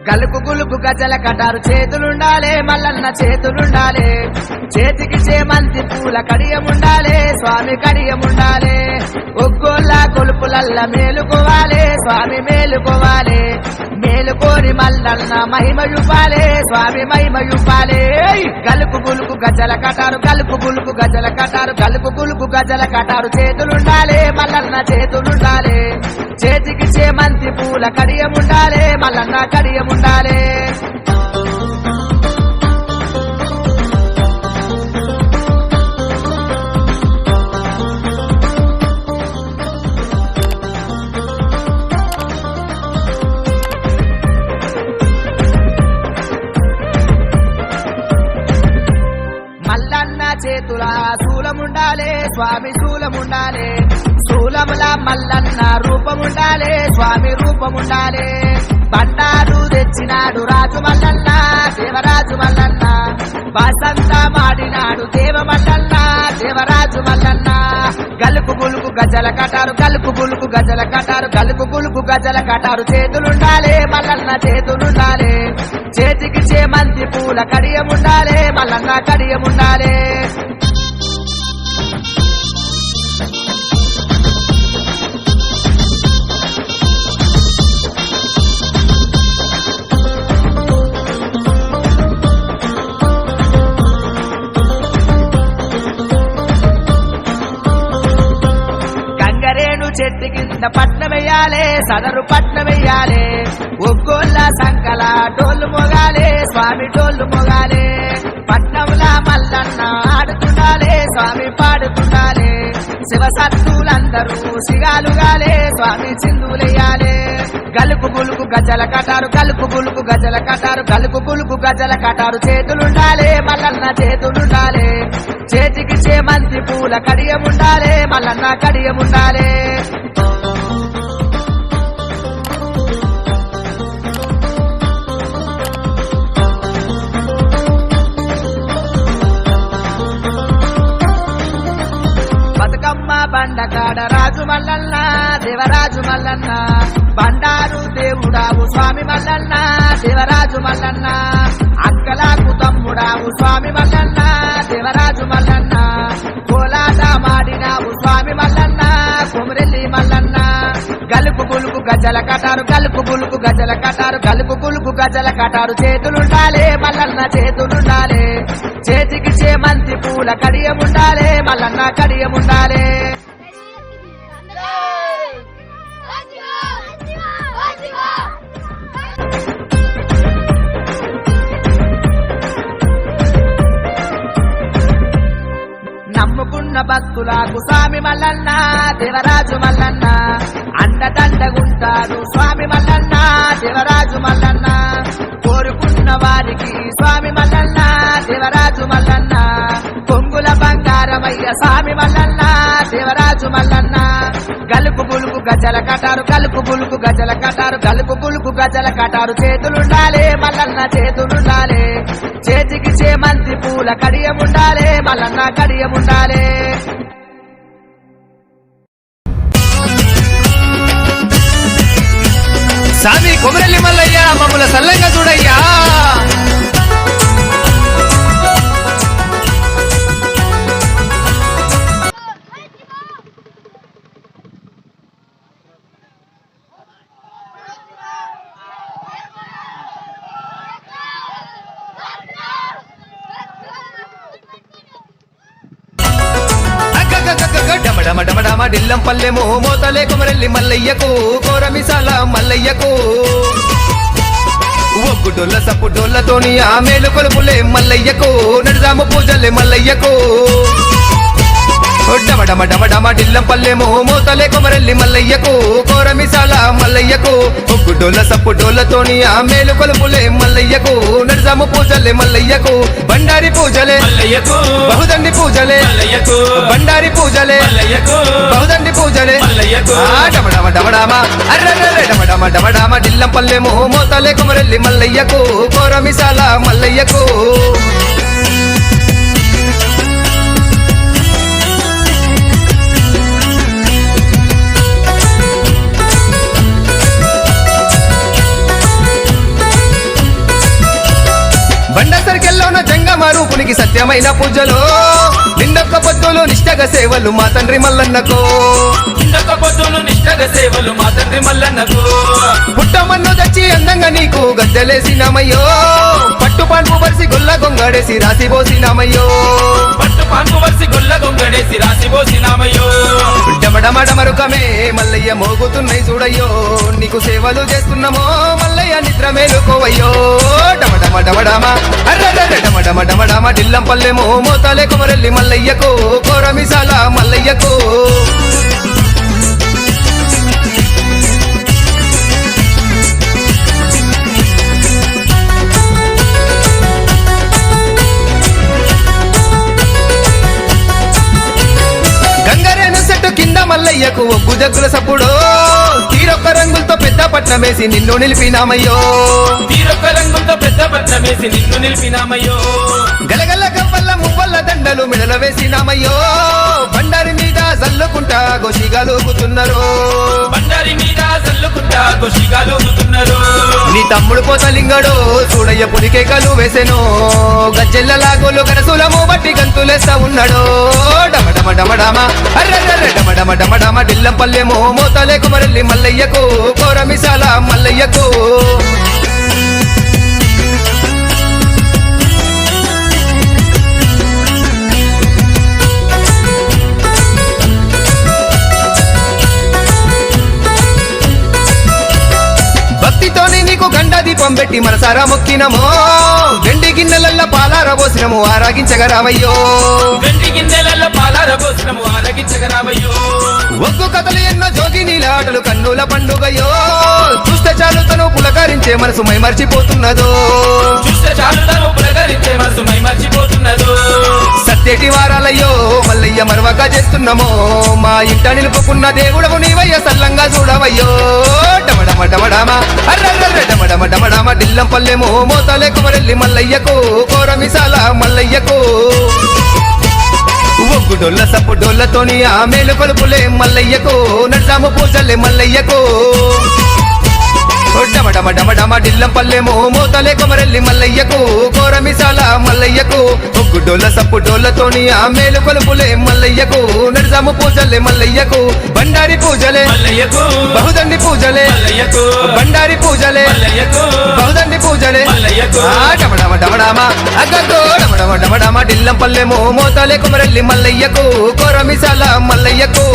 గలుపు గులుపు గజల కటారు చేతులుండాలే మల్లన్న చేతులుండాలే చేతికి చేమంతి పూల కడియముండాలే స్వామి కడియముండాలే ఒగ్గోళ్ళ కొలుపులల్ల మేలుకోవాలే స్వామి మేలుకోవాలే మేలుకోని మల్లన్న మహిమ యుపాలే స్వామి మహిమ యుపాలే గలుపు గులుపు గజల కటారు గలుపు గులుపు గజల కటారు గలుపు గులుపు గజల కటారు చేతులుండాలే మల్లన్న చేతులుండాలే చేతికి చేమంతి పూల కడియముండాలే మల్లన్న కడియముండాలే మల్లన్న చేతుల శూలముండాలే స్వామి శూలముండాలే శూలముల మల్లన్న రూపముండాలే స్వామి రూపముండాలే బండారు తెచ్చినాడు రాజు మల్లన్న దేవరాజు మల్లన్న వసంత మాడినాడు దేవ మల్లన్న దేవరాజు మల్లన్న గలుపు గులుపు గజల కటారు గలుపు గులుపు గజల కటారు గలుపు గులుపు గజల కటారు చేతులుండాలే మల్లన్న చేతులుండాలే చేతికి చేమంతి పూల కడియముండాలే మల్లన్న కడియముండాలే చెట్టు కింద పట్నమెయ్యాలే సదరు పట్నమెయ్యాలే ఒగ్గోళ్ళ సంకల డోళ్ళు మొగాలే స్వామి డోళ్ళు మొగాలే పట్నంలా మల్లన్న ఆడుతుండాలే స్వామి పాడుతుండాలే శివసత్తులందరూ సిగాలుగాలే స్వామి చిందులేయాలే గలుపు గులుపు గజల కటారు గలుపు గులుపు గజల కటారు గలుపు గులుపు గజల కటారు చేతులుండాలే మల్లన్న చేతులుండాలే చేతికి చేమంతి పూల కడియముండాలే మల్లన్న కడియముండాలే బతుకమ్మ బండకాడ రాజు మల్లన్న దేవరాజు మల్లన్న బండారు దేవుడావు స్వామి మల్లన్న దేవరాజు మల్లన్న అక్కలకు తమ్ముడావు స్వామి మల్లన్న దేవరాజు మల్లన్న కోలాట మాడినావు స్వామి మల్లన్న కొమరెల్లి మల్లన్న గలుపు గులుపు గజల కటారు గలుపు గులుపు గజల కటారు గలుపు గులుపు గజల కటారు చేతులుండాలే మల్లన్న చేతులుండాలే చేతికి చేమంతి పూల కడియముండాలే మల్లన్న కడియముండాలే నమ్ముకున్న భక్తులకు స్వామి మల్లన్న దేవరాజు మల్లన్న అండదండగుంటాడు స్వామి మల్లన్న దేవరాజు మల్లన్న కోరుకున్న వారికి స్వామి మల్లన్న దేవరాజు మల్లన్న కొంగుల బంగారమయ్య స్వామి మల్లన్న దేవరాజు మల్లన్న గలుపు గులుపు గజల కటారు గలుపు గులుపు గజల కటారు గలుపు గులుపు గజల కటారు చేతులుండాలే మల్లన్న చేతులుండాలే చేతికి చేమంతి పూల కడియముండాలే మల్లన్న కడియముండాలే స్వామి కొమరెల్లి మల్లయ్య మమ్మల్ని సల్లంగా చూడయ్యా డమడమడమడమ ఢిల్లం పల్లెమో మోతలే కొమరెల్లి మల్లయ్యకు కోరమిసాల మల్లయ్యకు ఒగ్గుడోళ్ళ సప్పుడోళ్ళతోని ఆ మేలు కొలుపులే మల్లయ్యకు నడిదాము పూజలే మల్లయ్యకు డమడమడమడమ ఢిల్లం పల్లెమో మోతలే కొమరెల్లి మల్లయ్యకు కోరమిసాల మల్లయ్యకు ఒగ్గుడోళ్ళ సప్పుడోళ్ళతోని ఆ మేలు కొలుపులే మల్లయ్యకు నడిదాము పూజలే మల్లయ్యకు బండారి పూజలే మల్లయ్యకు బహుదండి పూజలే మల్లయ్యకు బండారి పూజలే మల్లయ్యకు బహుదండి పూజలే మల్లయ్యకు డమడమ డమడమ అర్రర్ర డమడమ డమడమ ఢిల్లం పల్లెమో మోతలే కొమరెల్లి మల్లయ్యకు కోరమిసాల మల్లయ్యకు స్వామికి సత్యమైన పూజలు నిన్నొక్క పొద్దులు నిష్టగా సేవలు మా తండ్రి మల్లన్నకు ఇందొక పొద్దులు నిష్టగా సేవలు మా తండ్రి మల్లన్నకు పుట్టమన్ను తెచ్చి అందంగా నీకు గద్దెలేసినామయ్యో పట్టు పాన్పు పరిసి గొల్ల గొంగడేసి రాసిపోసినామయ్యో పట్టు పాన్పు వర్సి గొల్ల గొంగడేసి రాసిపోసినామయ్యో డమడమడమరుకమే మల్లయ్య మోగుతున్నాయి చూడయ్యో నీకు సేవలు చేస్తున్నామో మల్లయ్య నిద్ర మేలుకోవయ్యో డమడమడమడమ అర్రర్ర డమడమడమడమ ఢిల్లం పల్లెమో మోతాలే కుమరెల్లి మల్లయ్యకు కోరమిసాల మల్లయ్యకు గంగరేను చెట్టు కింద మల్లయ్యకు ఒగ్గు జగ్గుల సప్పుడు తీరొక్క రంగులతో పెద్ద పట్నమేసి నిన్ను నిలిపినామయ్యో తీరొక్క రంగులతో పెద్ద పట్నమేసి నిన్ను నిలిపినామయ్యో గలగల్ల గవ్వల్ల మువ్వల్ల దండలు మెడల వేసినామయ్యో బండారి మీద జల్లుకుంటా గోషిగాలుగుతున్నారు బండారి మీద చల్లుకుంటా గోషిగాలుగుతున్నారు నీ తమ్ముడు పోతలింగడు చూడయ్య పులికేకలు వేసెను గజ్జెల్ల లాగోలు గరసులము బట్టి గంతులేస్తా ఉన్నాడు డమడమడమడమ అర్రర్ర డమడమడమడమ ఢిల్లం పల్లెమో మోతాలే కుమరెల్లి మల్లయ్యకు కోరమిసాల మల్లయ్యకు భక్తితోని నీకు గండా దీపం పెట్టి మనసారా మొక్కినమో వెండి గిన్నెలల్ల పాలార పోసినము ఆరాగించగరావయ్యో వెండి గిన్నెలలో పాలార పోసినము ఆరగించగరామయ్యో ఒగ్గు కథలు ఎన్నో జోగి నీలాటలు కన్నుల పండుగయో చూస్తే చాలు తను పులకరించే మనసు మై మర్చిపోతున్నదో చూస్తే చాలు తను పులకరించే మనసు మై మర్చిపోతున్నదో సత్యటి వారాలయ్యో మల్లయ్య మరవక చేస్తున్నామో మా ఇంట నిలుపుకున్న దేవుడవు నీవయ్య సల్లంగా చూడవయ్యో డమడమడమడమ అర్రర్ర డమడమడమడమ ఢిల్లం పల్లెమో మోతాలే కుమరెల్లి మల్లయ్యకు కోరమిసాల మల్లయ్యకు ఒగ్గు డొల్ల సప్పు డొల్లతోని ఆ మేలు కొలుపులే మల్లయ్యకు నడ్సాము పూజలే మల్లయ్యకు డమడమడమడమ ఢిల్లం పల్లెమో మోతాలే కుమరెల్లి మల్లయ్యకు కోరమిసాల మల్లయ్యకు ఒగ్గు డొల్ల సప్పు డొల్లతోని ఆ మేలు కొలుపులే మల్లయ్యకు నడ్సాము పూజలే మల్లయ్యకు బండారి పూజలే మల్లయ్యకు బహుదండి పూజలే మల్లయ్యకు బండారి పూజలే మల్లయ్యకు బహుదండి పూజలే మల్లయ్యకు డమడమడమడమ అగ్గో డమడమడమడమ ఢిల్లం పల్లెమో మోతాలే కుమరెల్లి మల్లయ్యకు కోరమిసాల మల్లయ్యకు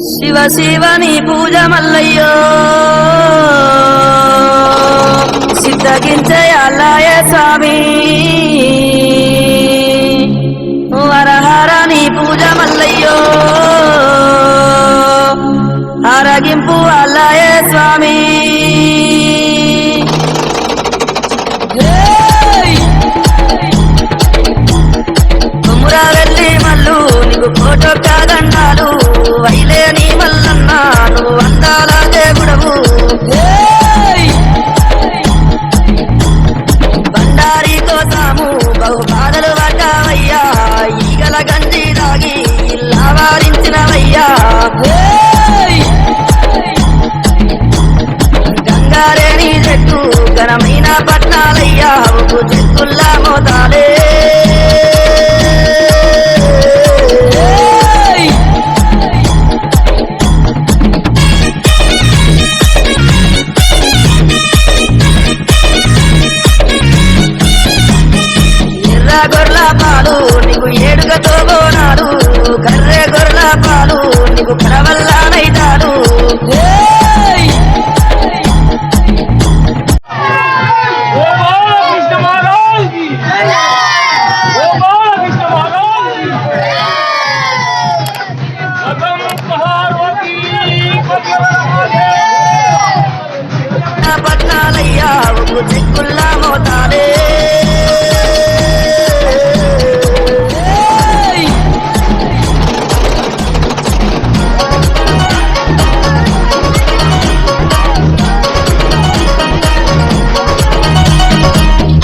శివ శివ నీ పూజ మల్లయ్యో సిద్ధగించయాలయ స్వామి వరహర నీ పూజ మల్లయ్యో ఆరగింపు అల్లయ స్వామి కుమురా వెళ్ళి మల్లు నీకు ఫోటో కాదండాలు వైలేని మల్లన్న నువ్వు అందాల దేవుడవు బండారి కోసాము బహు బాధలు పడ్డావయ్యా ఈగల గంజి దాగి ఇల్లా వారించినవయ్యా గంగారేని చెట్టు ఘనమైన పట్నాలయ్యా ఉప్పు చెట్టుల్లా మోతాలే గొర్రెల పాలు నీకు ఏడుగతో బోనాలు కర్రె గొర్రెల పాలు నీకు కరవల్ల నైతాలు कृष्ण महाराज की जय। कृष्ण महाराज పట్నాలయ్యా ఒగ్గు చెక్కుల్లా మోతాలే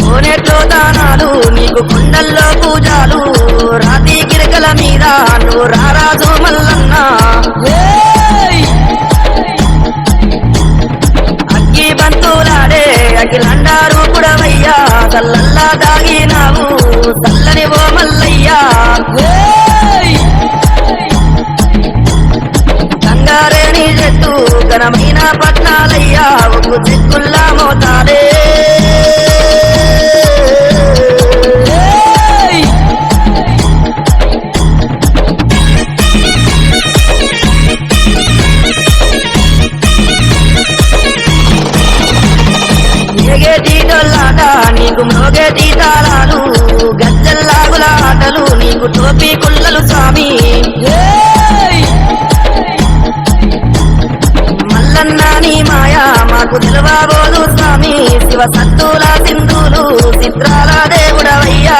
కోనేట్లో దానాలు నీకు కొండల్లో పూజాలు రాతి గిరకల మీద నువ్వు రారాజు మల్లన్న అగ్గి బంతులాడే అఖిలండారు పుడవయ్యా చల్లల్లా దాగినావు చల్లని ఓ మల్లయ్యా గంగారేణి చెట్టు ఘనమైన పట్నాలయ్యా ఒగ్గు చెక్కుల్లా మోతాలే ఏగేటీటొల్లాట నీకు మోగేటి తాళాలు గజ్జల్లాగుల ఆటలు నీకు టోపీ కుళ్ళలు స్వామి మల్లన్న నీ మాయా మాకు నిలవబోదు స్వామి శివ సత్తుల సింధులు చిత్రాల దేవుడవయ్యా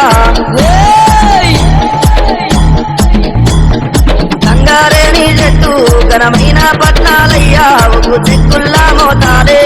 గంగారేణి చెట్టు ఘనమైన పట్నాలయ్యా ఒగ్గు చెక్కుల్లా మోతాలే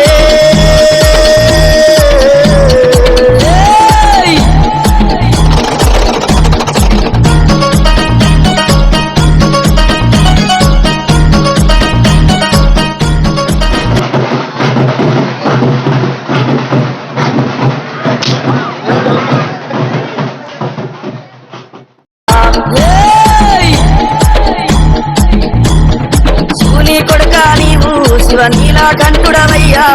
శివుని కొడుక నీవు శివ నీలకంఠుడవయ్యా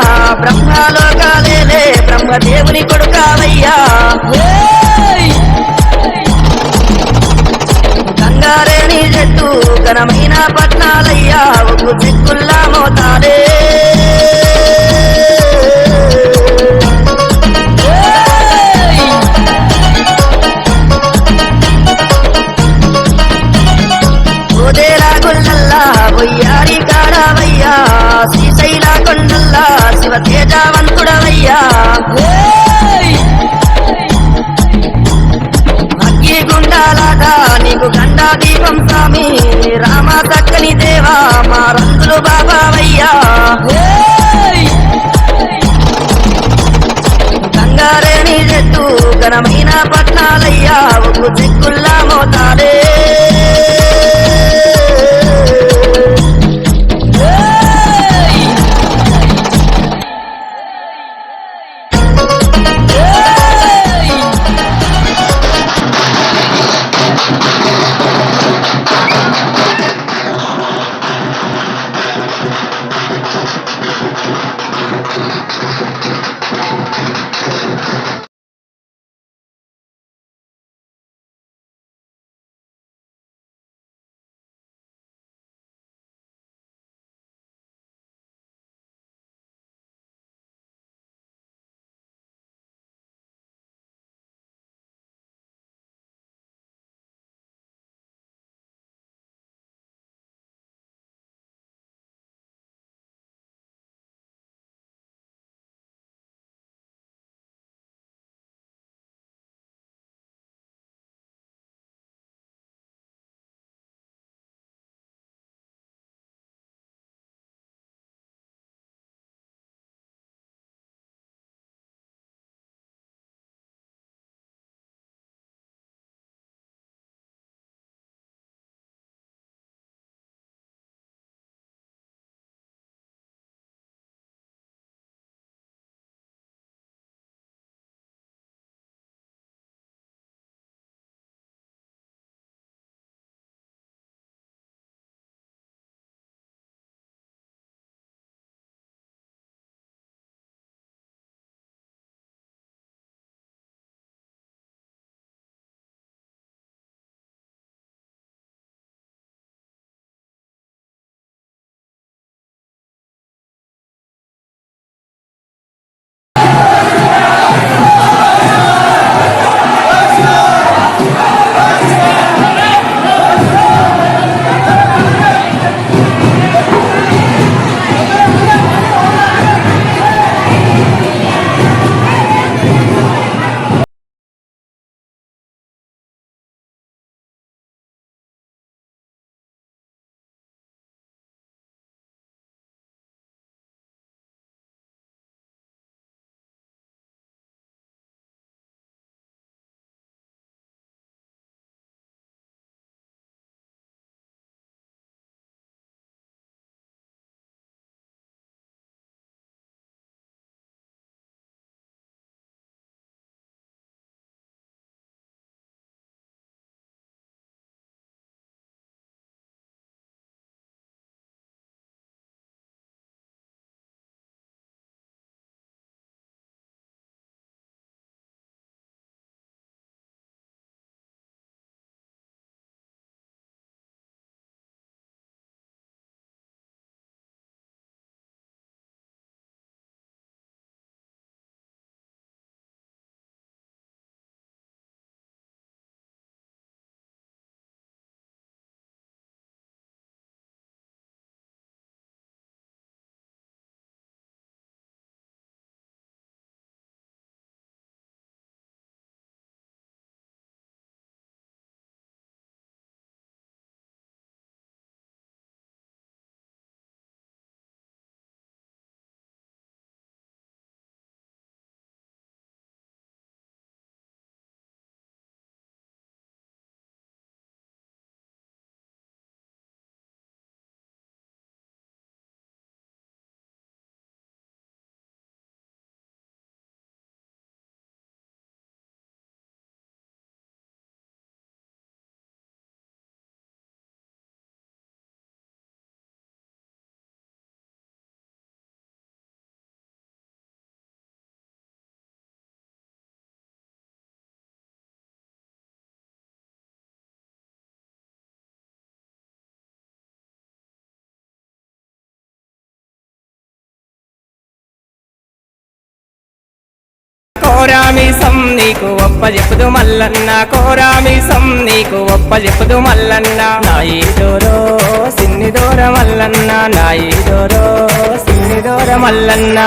బ్రహ్మలోకాలేలే బ్రహ్మదేవుని కొడుకావయ్యా గంగారేణి చెట్టు ఘనమైన పట్నాలయ్యా ఒగ్గు చెక్కుల్లా మోతాలే ఓదేలా గొల్లల్లా బొయ్యారి కాడవయ్యా శ్రీశైల కొండల్లా శివ తేజవంతుడవయ్యా అగ్గి గుండాలాట నీకు గండా దీపం స్వామి రామ చక్కని దేవా మా రంగులు బాబావయ్యా గంగారేణి చెట్టు ఘనమైన పట్నాలయ్యా ఒగ్గు చెక్కుల్లా మోతాలే నీకు ఒప్ప చెప్పుదు మల్లన్న కోరామీసం నీకు ఒప్ప చెప్పుదు మల్లన్న నా ఈడోరో సిన్ని దూర మల్లన్న నా ఈడోరో సిన్ని దూర మల్లన్న